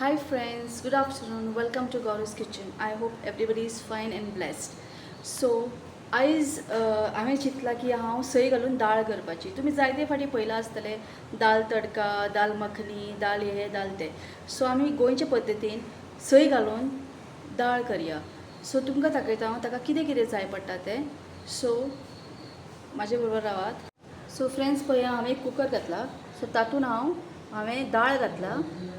Hi friends, good afternoon. Welcome to Gaura's Kitchen. I hope everybody is fine and blessed. So आयज हांवें चिंतलां की हांव सय घालून दाळ करपाची. तुमी जायते फाटी पयलां आसतलें दाल तडका, दाल मखनी, दाल हे दाल ते. सो आमी गोंयचे पद्दतीन सय घालून दाळ करया. सो तुमकां दाखयता हांव ताका कितें कितें जाय पडटा तें. सो म्हाजे बरोबर रावात. सो फ्रेंड्स पळया हांवें एक कुकर घातला. सो तातूंत हांवें दाळ घातला,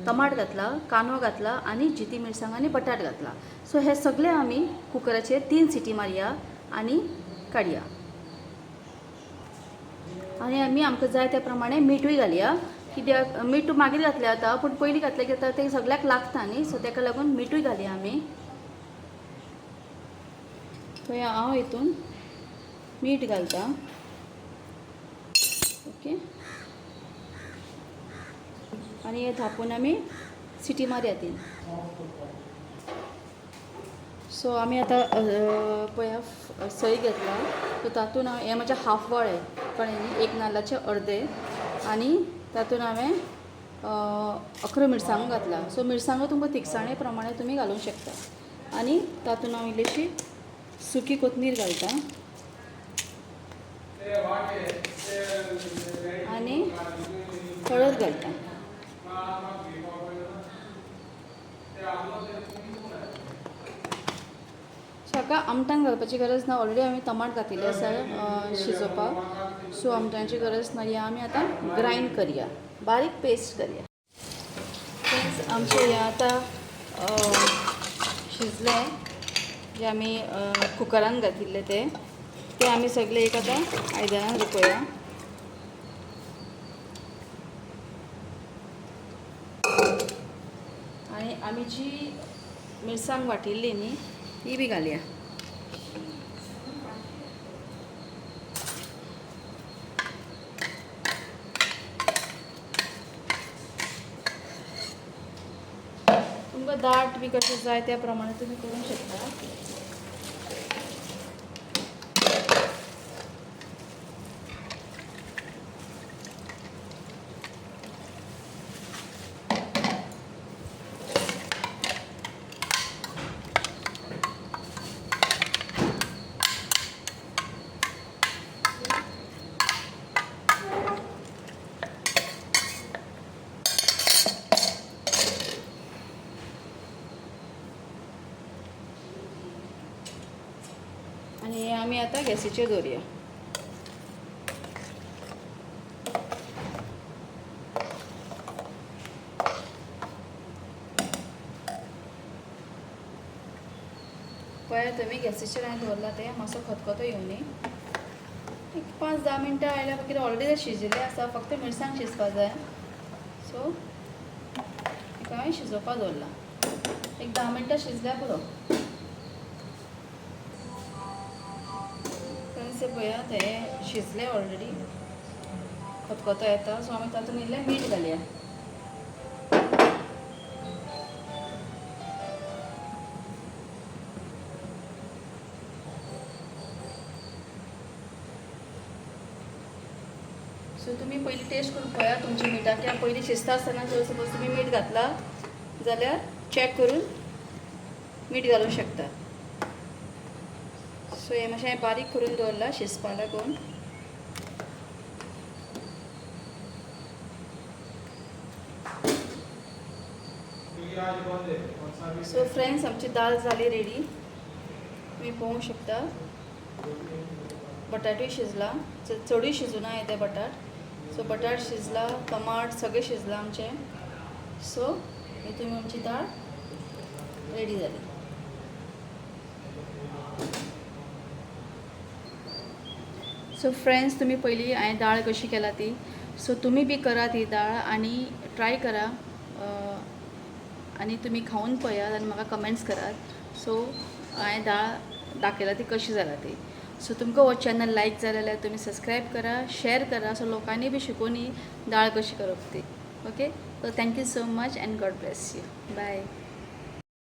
टमाट घातला, कांदो घातला आनी जिती मिरसांग आनी बटाट घातला. सो हे सगळे आमी कुकराचेर 3 सिटी मारया आनी काडया. आनी आमी आमकां जाय त्या प्रमाणे मीठूय घालया. कित्याक मीठ मागीर घातलें जाता पूण पयलीं घातलें की तें सगळ्याक लागता न्ही. सो ताका लागून मीठूय घालया आमी. पळया हांव हितून मीठ घालता. ओके. आणि हे धापून आमी सिटी मारया तीन. सो आमी आतां पळया सय घेतला. सो तातूंत हे म्हजे हाफ वळे कळ्ळें न्ही, एक नाल्लाचे अर्दे आनी तातूंत हांवें 11 मिरसांगो घातला. सो मिरसांगो तुमकां तिखसाणे प्रमाणे तुमी घालूंक शकता. आनी तातूंत हांव इल्लीशी सुकी कोथमीर घालता आनी हळद घालता. हाका आमटाण घालपाची गरज ना. ऑलरेडी आमी टमाट घातिल्ले आसा शिजोवपाक. सो आमटांची गरज ना. हे आमी आतां ग्रायंड करया, बारीक पेस्ट करया. फ्रेंड्स आमचे हे आतां शिजलें जे आमी कुकरान घातिल्ले ते आमी सगळे एक आतां आयदनान रुपया. आनी आमी जी मिरसांग वाटिल्ली न्ही ती बी घालया. तुमकां दाट बी कशें जाय त्या प्रमाणे तुमी करूंक शकता. आणि हे आमी आतां गॅसीचेर दवरया. पळया तुमी गॅसीचेर हांवें दवरला तें मातसो खतखतो येवं न्ही. एक 5-10 मिनटां आयल्या कितें ऑलरेडी तें शिजिल्लें आसा. फक्त मिरसांग शिजपा जाय. सो ताका हांवें शिजोवपाक दवरला. एक 10 मिनटां शिजल्यार पुरो. पळया तें शिजलें ऑलरेडी, खतखतो येता. सो आमी तातूंत इल्लें मीठ घालया. सो तुमी पयलीं टेस्ट करून पळया तुमची मिठाच्या पयलीं शिजता आसतना जर सपोज तुमी मीठ घातला जाल्यार चॅक करून मीठ घालूंक शकता. सो हे मातशें बारीक करून दवरला शिजपा लागून. सो फ्रेंड्स आमची दाल जाली रेडी. तुम्ही पळोवंक शकता. बटाटूय शिजला. चडूय शिजूना येते बटाट. सो बटाट शिजला, टमाट सगळें शिजलां आमचें. सो हितून आमची दाळ रेडी जाली. सो फ्रेंड्स तुमी पयलीं हांवें दाळ कशी केला ती. सो तुमी बी करात ही दाळ आनी ट्राय करा. आनी तुमी खावन पळयात आनी म्हाका कमेंट्स करात. सो हांवें दाळ दाखयला ती कशी जाला ती. सो तुमकां हो चॅनल लायक जालें जाल्यार तुमी सबस्क्रायब करा, शेअर करा. सो लोकांनी बी शिकून दाळ कशी करप ती. Okay. So thank you so much and God bless you. Bye.